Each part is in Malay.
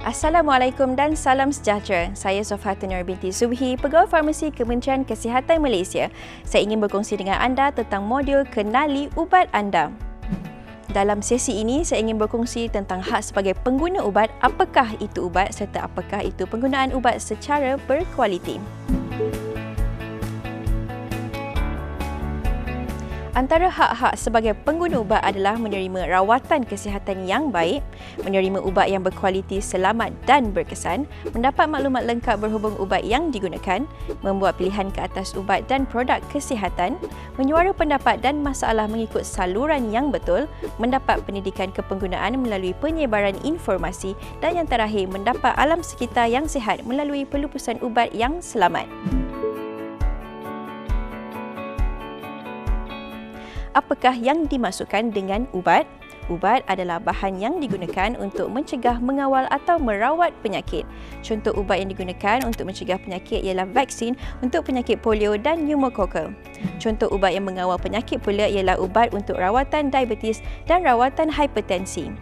Assalamualaikum dan salam sejahtera. Saya Sofhatun Nur binti Subhi, Pegawai Farmasi Kementerian Kesihatan Malaysia. Saya ingin berkongsi dengan anda tentang modul Kenali Ubat Anda. Dalam sesi ini, saya ingin berkongsi tentang hak sebagai pengguna ubat, apakah itu ubat serta apakah itu penggunaan ubat secara berkualiti. Antara hak-hak sebagai pengguna ubat adalah menerima rawatan kesihatan yang baik, menerima ubat yang berkualiti, selamat dan berkesan, mendapat maklumat lengkap berhubung ubat yang digunakan, membuat pilihan ke atas ubat dan produk kesihatan, menyuara pendapat dan masalah mengikut saluran yang betul, mendapat pendidikan kepenggunaan melalui penyebaran informasi dan yang terakhir mendapat alam sekitar yang sihat melalui pelupusan ubat yang selamat. Apakah yang dimaksudkan dengan ubat? Ubat adalah bahan yang digunakan untuk mencegah, mengawal atau merawat penyakit. Contoh ubat yang digunakan untuk mencegah penyakit ialah vaksin untuk penyakit polio dan pneumokokal. Contoh ubat yang mengawal penyakit pula ialah ubat untuk rawatan diabetes dan rawatan hipertensi.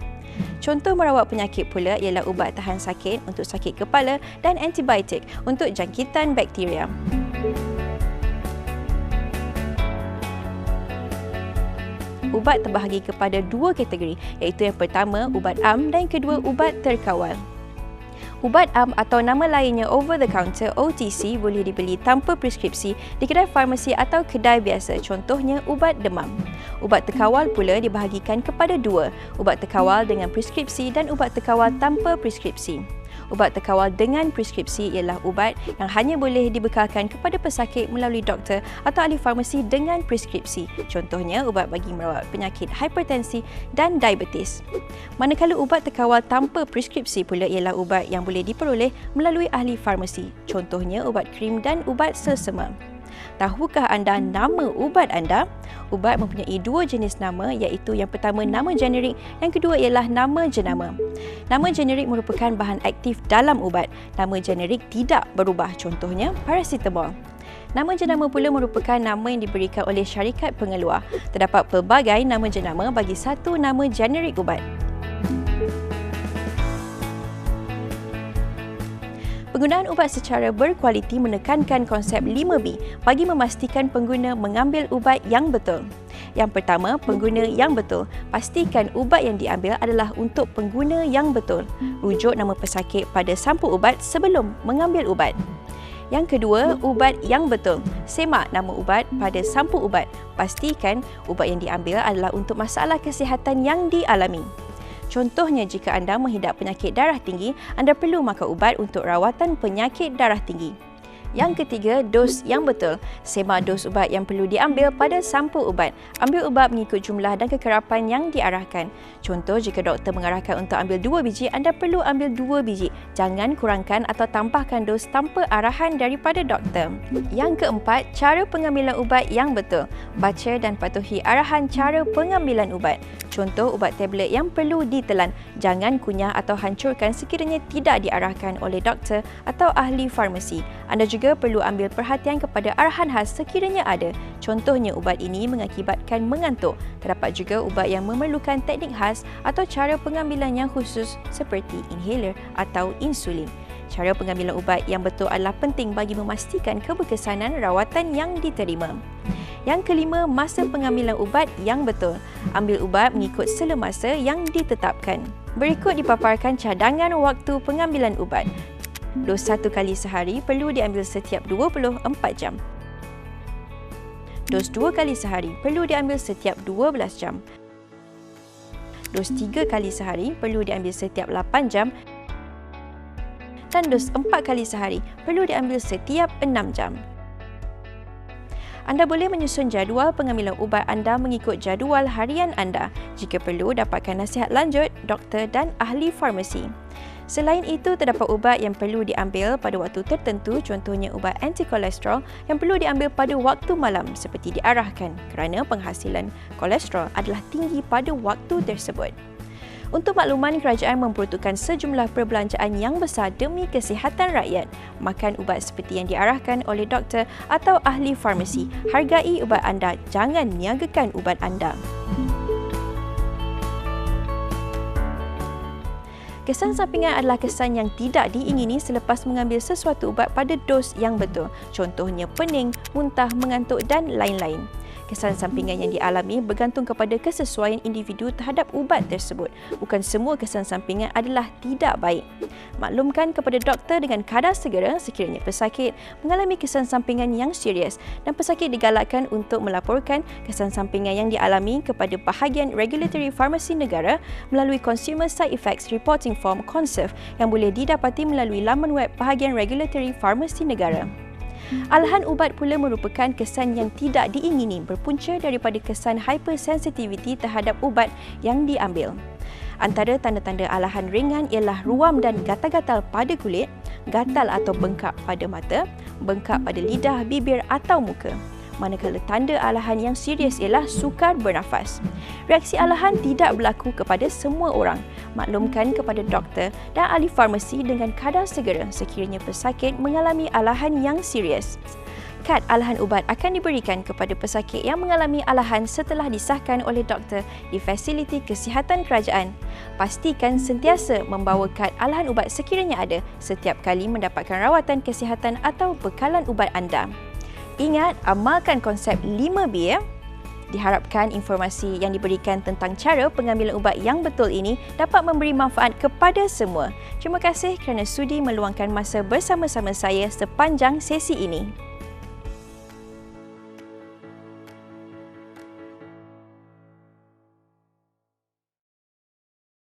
Contoh merawat penyakit pula ialah ubat tahan sakit untuk sakit kepala dan antibiotik untuk jangkitan bakteria. Ubat terbahagi kepada dua kategori, iaitu yang pertama ubat am dan yang kedua ubat terkawal. Ubat am atau nama lainnya over the counter OTC boleh dibeli tanpa preskripsi di kedai farmasi atau kedai biasa, contohnya ubat demam. Ubat terkawal pula dibahagikan kepada dua, ubat terkawal dengan preskripsi dan ubat terkawal tanpa preskripsi. Ubat terkawal dengan preskripsi ialah ubat yang hanya boleh dibekalkan kepada pesakit melalui doktor atau ahli farmasi dengan preskripsi. Contohnya ubat bagi merawat penyakit hipertensi dan diabetes. Manakala ubat terkawal tanpa preskripsi pula ialah ubat yang boleh diperoleh melalui ahli farmasi. Contohnya ubat krim dan ubat selsema. Tahukah anda nama ubat anda? Ubat mempunyai dua jenis nama, iaitu yang pertama nama generik, yang kedua ialah nama jenama. Nama generik merupakan bahan aktif dalam ubat. Nama generik tidak berubah, contohnya paracetamol. Nama jenama pula merupakan nama yang diberikan oleh syarikat pengeluar. Terdapat pelbagai nama jenama bagi satu nama generik ubat. Penggunaan ubat secara berkualiti menekankan konsep 5B bagi memastikan pengguna mengambil ubat yang betul. Yang pertama, pengguna yang betul. Pastikan ubat yang diambil adalah untuk pengguna yang betul. Rujuk nama pesakit pada sampul ubat sebelum mengambil ubat. Yang kedua, ubat yang betul. Semak nama ubat pada sampul ubat. Pastikan ubat yang diambil adalah untuk masalah kesihatan yang dialami. Contohnya, jika anda menghidap penyakit darah tinggi, anda perlu makan ubat untuk rawatan penyakit darah tinggi. Yang ketiga, dos yang betul. Semak dos ubat yang perlu diambil pada sampul ubat. Ambil ubat mengikut jumlah dan kekerapan yang diarahkan. Contoh, jika doktor mengarahkan untuk ambil 2 biji, anda perlu ambil 2 biji. Jangan kurangkan atau tambahkan dos tanpa arahan daripada doktor. Yang keempat, cara pengambilan ubat yang betul. Baca dan patuhi arahan cara pengambilan ubat. Contoh, ubat tablet yang perlu ditelan. Jangan kunyah atau hancurkan sekiranya tidak diarahkan oleh doktor atau ahli farmasi. Anda juga perlu ambil perhatian kepada arahan khas sekiranya ada. Contohnya, ubat ini mengakibatkan mengantuk. Terdapat juga ubat yang memerlukan teknik khas atau cara pengambilan yang khusus seperti inhaler atau insulin. Cara pengambilan ubat yang betul adalah penting bagi memastikan keberkesanan rawatan yang diterima. Yang kelima, masa pengambilan ubat yang betul. Ambil ubat mengikut sela masa yang ditetapkan. Berikut dipaparkan cadangan waktu pengambilan ubat. Dos 1 kali sehari perlu diambil setiap 24 jam. Dos 2 kali sehari perlu diambil setiap 12 jam. Dos 3 kali sehari perlu diambil setiap 8 jam. Dan dos 4 kali sehari perlu diambil setiap 6 jam. Anda boleh menyusun jadual pengambilan ubat anda mengikut jadual harian anda. Jika perlu, dapatkan nasihat lanjut doktor dan ahli farmasi. Selain itu, terdapat ubat yang perlu diambil pada waktu tertentu, contohnya ubat antikolesterol yang perlu diambil pada waktu malam seperti diarahkan kerana penghasilan kolesterol adalah tinggi pada waktu tersebut. Untuk makluman, kerajaan memperuntukkan sejumlah perbelanjaan yang besar demi kesihatan rakyat. Makan ubat seperti yang diarahkan oleh doktor atau ahli farmasi. Hargai ubat anda, jangan niagakan ubat anda. Kesan sampingan adalah kesan yang tidak diingini selepas mengambil sesuatu ubat pada dos yang betul. Contohnya pening, muntah, mengantuk dan lain-lain. Kesan sampingan yang dialami bergantung kepada kesesuaian individu terhadap ubat tersebut. Bukan semua kesan sampingan adalah tidak baik. Maklumkan kepada doktor dengan kadar segera sekiranya pesakit mengalami kesan sampingan yang serius dan pesakit digalakkan untuk melaporkan kesan sampingan yang dialami kepada bahagian Regulatory Farmasi Negara melalui Consumer Side Effects Reporting Form (CONSEF) yang boleh didapati melalui laman web bahagian Regulatory Farmasi Negara. Alahan ubat pula merupakan kesan yang tidak diingini berpunca daripada kesan hypersensitivity terhadap ubat yang diambil. Antara tanda-tanda alahan ringan ialah ruam dan gatal-gatal pada kulit, gatal atau bengkak pada mata, bengkak pada lidah, bibir atau muka. Manakala tanda alahan yang serius ialah sukar bernafas. Reaksi alahan tidak berlaku kepada semua orang. Maklumkan kepada doktor dan ahli farmasi dengan kadar segera sekiranya pesakit mengalami alahan yang serius. Kad alahan ubat akan diberikan kepada pesakit yang mengalami alahan setelah disahkan oleh doktor di fasiliti kesihatan kerajaan. Pastikan sentiasa membawa kad alahan ubat sekiranya ada setiap kali mendapatkan rawatan kesihatan atau bekalan ubat anda. Ingat, amalkan konsep 5B ya. Diharapkan informasi yang diberikan tentang cara pengambilan ubat yang betul ini dapat memberi manfaat kepada semua. Terima kasih kerana sudi meluangkan masa bersama-sama saya sepanjang sesi ini.